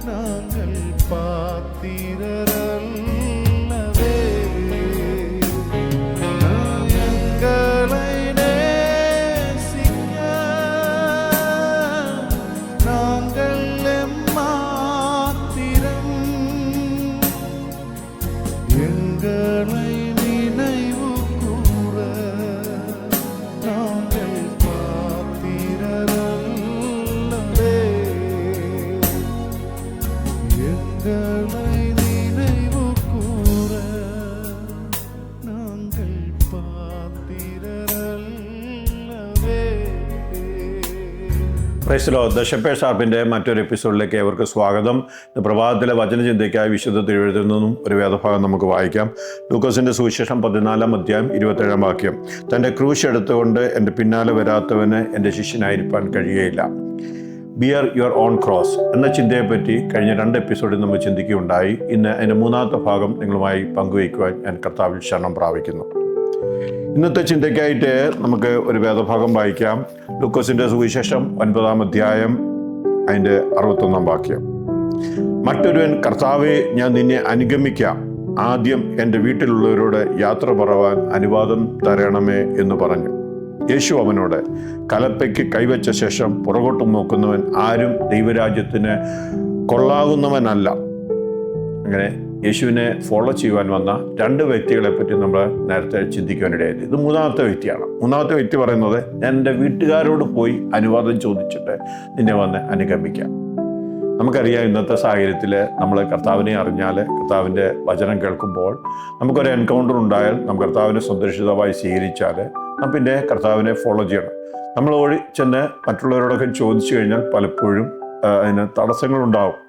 நாங்கள் பாத்திரரல்லவே. எங்களை நேசிக்க நாங்கள் எம்மாத்திரம், எங்களை நினைவு கூற நாங்கள் பாத்திரரல்லவே. எங்களை நினைவு கூற நாங்கள் പാത്തിരരല്ലവേ. Praise the Lord. The shepherd's ഹാർപ്പിൻ്റെ മറ്റൊരു എപ്പിസോഡിലേക്ക് ഏവർക്ക് സ്വാഗതം. പ്രഭാതത്തിലെ വചനചിന്തയ്ക്കായി വിശുദ്ധ തിരുവെഴുത്തിൽ നിന്നും ഒരു വേദഭാഗം നമുക്ക് വായിക്കാം. ലൂക്കോസിൻ്റെ സുവിശേഷം 14-ാം അധ്യായം 27-ാം വാക്യം. തൻ്റെ ക്രൂശ് എടുത്തുകൊണ്ട് എൻ്റെ പിന്നാലെ വരാത്തവന് എൻ്റെ ശിഷ്യനായിരിക്കാൻ കഴിയുകയില്ല. ബിയർ യുവർ ഓൺ ക്രോസ് എന്ന ചിന്തയെപ്പറ്റി കഴിഞ്ഞ 2 എപ്പിസോഡിൽ നമ്മൾ ചിന്തിക്കുകയുണ്ടായി. ഇന്ന് അതിൻ്റെ 3-ാമത്തെ ഭാഗം നിങ്ങളുമായി പങ്കുവയ്ക്കുവാൻ ഞാൻ കർത്താവിൽ ശരണം പ്രാപിക്കുന്നു. ഇന്നത്തെ ചിന്തയ്ക്കായിട്ട് നമുക്ക് ഒരു വേദഭാഗം വായിക്കാം. ലൂക്കോസിൻ്റെ സുവിശേഷം 9-ാം അധ്യായം അതിൻ്റെ 61-ാം വാക്യം. മറ്റൊരുവൻ, കർത്താവെ, ഞാൻ നിന്നെ അനുഗമിക്കാം, ആദ്യം എൻ്റെ വീട്ടിലുള്ളവരോട് യാത്ര പറവാൻ അനുവാദം തരണമേ എന്ന് പറഞ്ഞു. യേശു അവനോട്, കലപ്പയ്ക്ക് കൈവച്ച ശേഷം പുറകോട്ട് നോക്കുന്നവൻ ആരും ദൈവരാജ്യത്തിന് കൊള്ളാകുന്നവനല്ല. അങ്ങനെ യേശുവിനെ ഫോളോ ചെയ്യുവാൻ വന്ന 2 വ്യക്തികളെ പറ്റി നമ്മൾ നേരത്തെ ചിന്തിക്കുവാനിടയായത്. ഇത് 3-ാമത്തെ വ്യക്തിയാണ്. 3-ാമത്തെ വ്യക്തി പറയുന്നത്, ഞാൻ എൻ്റെ വീട്ടുകാരോട് പോയി അനുവാദം ചോദിച്ചിട്ട് നിന്നെ വന്ന് അനുഗമിക്കാം. നമുക്കറിയാം, ഇന്നത്തെ സാഹചര്യത്തിൽ നമ്മൾ കർത്താവിനെ അറിഞ്ഞാൽ, കർത്താവിൻ്റെ വചനം കേൾക്കുമ്പോൾ നമുക്കൊരു എൻകൗണ്ടർ ഉണ്ടായാൽ, നാം കർത്താവിനെ സുരക്ഷിതമായി സ്വീകരിച്ചാൽ നാം പിന്നെ കർത്താവിനെ ഫോളോ ചെയ്യണം. നമ്മൾ ഓടി ചെന്ന് മറ്റുള്ളവരോടൊക്കെ ചോദിച്ചു കഴിഞ്ഞാൽ പലപ്പോഴും അതിന് തടസ്സങ്ങളുണ്ടാവും.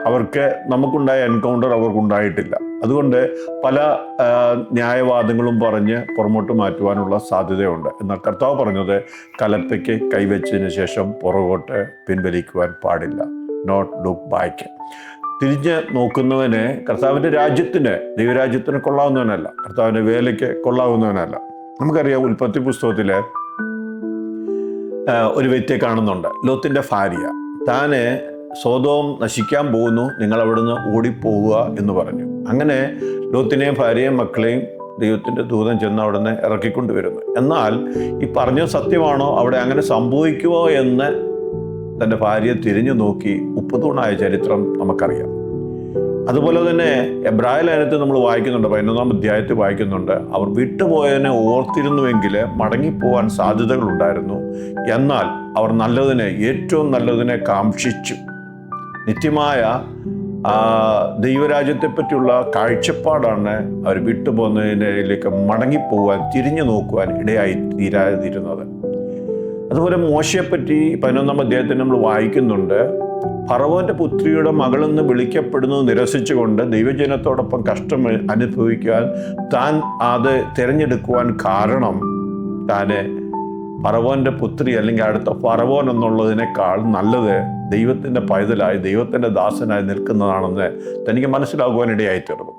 അവർക്ക് നമുക്കുണ്ടായ എൻകൗണ്ടർ അവർക്കുണ്ടായിട്ടില്ല. അതുകൊണ്ട് പല ന്യായവാദങ്ങളും പറഞ്ഞ് പുറമോട്ട് മാറ്റുവാനുള്ള സാധ്യതയുണ്ട്. എന്നാൽ കർത്താവ് പറഞ്ഞത്, കലപ്പയ്ക്ക് കൈവച്ചതിന് ശേഷം പുറകോട്ട് പിൻവലിക്കുവാൻ പാടില്ല. Not look back. തിരിഞ്ഞ് നോക്കുന്നവന് കർത്താവിൻ്റെ രാജ്യത്തിന്, ദൈവരാജ്യത്തിന് കൊള്ളാവുന്നവനല്ല, കർത്താവിൻ്റെ വേലയ്ക്ക് കൊള്ളാവുന്നവനല്ല. നമുക്കറിയാം, ഉൽപ്പത്തി പുസ്തകത്തിൽ ഒരു വ്യക്തിയെ കാണുന്നുണ്ട്, ലോത്തിൻ്റെ ഭാര്യ. താന് സോദോം നശിക്കാൻ പോകുന്നു, നിങ്ങൾ അവിടുന്ന് ഓടിപ്പോവുക എന്ന് പറഞ്ഞു. അങ്ങനെ ലോത്തിനെയും ഭാര്യയും മക്കളെയും ദൈവത്തിൻ്റെ ദൂതൻ ചെന്ന് അവിടുന്ന് ഇറക്കിക്കൊണ്ടുവരുന്നു. എന്നാൽ ഈ പറഞ്ഞത് സത്യമാണോ, അവിടെ അങ്ങനെ സംഭവിക്കുമോ എന്ന് തൻ്റെ ഭാര്യയെ തിരിഞ്ഞു നോക്കി ഉപ്പുതൂണായ ചരിത്രം നമുക്കറിയാം. അതുപോലെ തന്നെ എബ്രായ ലേഖനത്തിൽ നമ്മൾ വായിക്കുന്നുണ്ട്, 11-ാം അധ്യായത്തിൽ വായിക്കുന്നുണ്ട്, അവർ വിട്ടുപോയതിനെ ഓർത്തിരുന്നുവെങ്കിൽ മടങ്ങിപ്പോവാൻ സാധ്യതകളുണ്ടായിരുന്നു. എന്നാൽ അവർ നല്ലതിനെ, ഏറ്റവും നല്ലതിനെ കാംക്ഷിച്ചു. നിത്യമായ ദൈവരാജ്യത്തെപ്പറ്റിയുള്ള കാഴ്ചപ്പാടാണ് അവർ വിട്ടുപോകുന്നതിലേക്ക് മടങ്ങിപ്പോവാൻ, തിരിഞ്ഞു നോക്കുവാൻ ഇടയായി തീരാതിരുന്നത്. അതുപോലെ മോശയെപ്പറ്റി 11-ാം അധ്യായത്തിൽ നമ്മൾ വായിക്കുന്നുണ്ട്, ഫറവോന്റെ പുത്രിയുടെ മകളെന്ന് വിളിക്കപ്പെടുന്നത് നിരസിച്ചുകൊണ്ട് ദൈവജനത്തോടൊപ്പം കഷ്ടം അനുഭവിക്കാൻ താൻ അത് തിരഞ്ഞെടുക്കുവാൻ കാരണം താന് ഫറവോന്റെ പുത്രി അല്ലെങ്കിൽ അടുത്ത ഫറവോൻ എന്നുള്ളതിനേക്കാൾ നല്ലത് ദൈവത്തിൻ്റെ പൈതലായി, ദൈവത്തിൻ്റെ ദാസനായി നിൽക്കുന്നതാണെന്ന് തനിക്ക് മനസ്സിലാകുവാനിടയായിത്തീർന്നു.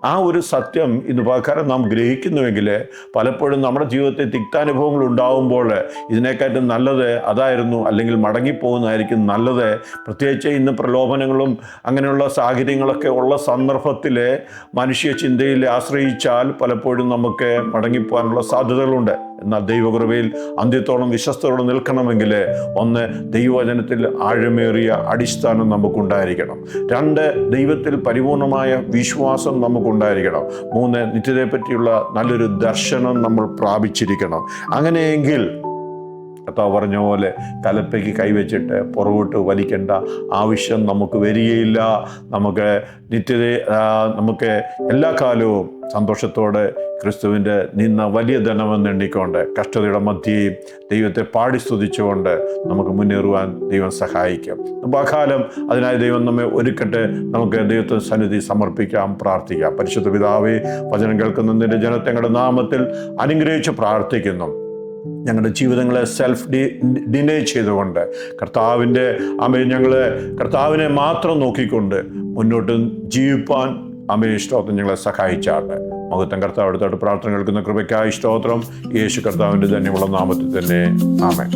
ആ ഒരു സത്യം ഇന്ന് പകരം നാം ഗ്രഹിക്കുന്നുവെങ്കിൽ പലപ്പോഴും നമ്മുടെ ജീവിതത്തിൽ തിക്താനുഭവങ്ങൾ ഉണ്ടാകുമ്പോൾ ഇതിനേക്കാട്ടും നല്ലത് അതായിരുന്നു, അല്ലെങ്കിൽ മടങ്ങിപ്പോകുന്നതായിരിക്കും നല്ലത്. പ്രത്യേകിച്ച് ഇന്ന് പ്രലോഭനങ്ങളും അങ്ങനെയുള്ള സാഹചര്യങ്ങളൊക്കെ ഉള്ള സന്ദർഭത്തിൽ മനുഷ്യ ചിന്തയിൽ ആശ്രയിച്ചാൽ പലപ്പോഴും നമുക്ക് മടങ്ങിപ്പോകാനുള്ള സാധ്യതകളുണ്ട്. എന്നാൽ ദൈവകൃപയിൽ അന്ത്യത്തോളം വിശ്വസ്തയോടെ നിൽക്കണമെങ്കിൽ 1, ദൈവവചനത്തിൽ ആഴമേറിയ അടിസ്ഥാനം നമുക്കുണ്ടായിരിക്കണം. 2, ദൈവത്തിൽ പരിപൂർണമായ വിശ്വാസം നമുക്കുണ്ടായിരിക്കണം. 3, നിത്യതയെപ്പറ്റിയുള്ള നല്ലൊരു ദർശനം നമ്മൾ പ്രാപിച്ചിരിക്കണം. അങ്ങനെയെങ്കിൽ കർത്താവ് പറഞ്ഞ പോലെ കലപ്പയ്ക്ക് കൈവച്ചിട്ട് പുറകോട്ട് വലിക്കേണ്ട ആവശ്യം നമുക്ക് വരികയില്ല. നമുക്ക് നമുക്ക് എല്ലാ കാലവും സന്തോഷത്തോടെ ക്രിസ്തുവിൻ്റെ നിന്ന വലിയ ധനമെന്ന് എണ്ണിക്കൊണ്ട് കഷ്ടതയുടെ മധ്യയും ദൈവത്തെ പാടി സ്തുതിച്ചുകൊണ്ട് നമുക്ക് മുന്നേറുവാൻ ദൈവം സഹായിക്കും. അപ്പോൾ ആ കാലം അതിനായി ദൈവം നമ്മെ ഒരുക്കട്ടെ. നമുക്ക് ദൈവത്തിന് സന്നിധി സമർപ്പിക്കാം, പ്രാർത്ഥിക്കാം. പരിശുദ്ധ പിതാവേ, വചനം കേൾക്കുന്ന നിന്റെ ജനതങ്ങളുടെ നാമത്തിൽ അനുഗ്രഹിച്ച് പ്രാർത്ഥിക്കുന്നു. ഞങ്ങളുടെ ജീവിതങ്ങളെ സെൽഫ് ഡിനേ ചെയ്തുകൊണ്ട് കർത്താവിൻ്റെ ഞങ്ങൾ കർത്താവിനെ മാത്രം നോക്കിക്കൊണ്ട് മുന്നോട്ട് ജീവിപ്പാൻ സ്തോത്രം ഞങ്ങളെ സഹായിച്ചാട്ടെ. മഹത്വം കർത്താവ് അടുത്തോട്ട് പ്രാർത്ഥന കേൾക്കുന്ന കൃപയ്ക്കായി സ്തോത്രം. യേശു കർത്താവിൻ്റെ ധന്യമുള്ള നാമത്തിൽ തന്നെ ആമേൻ.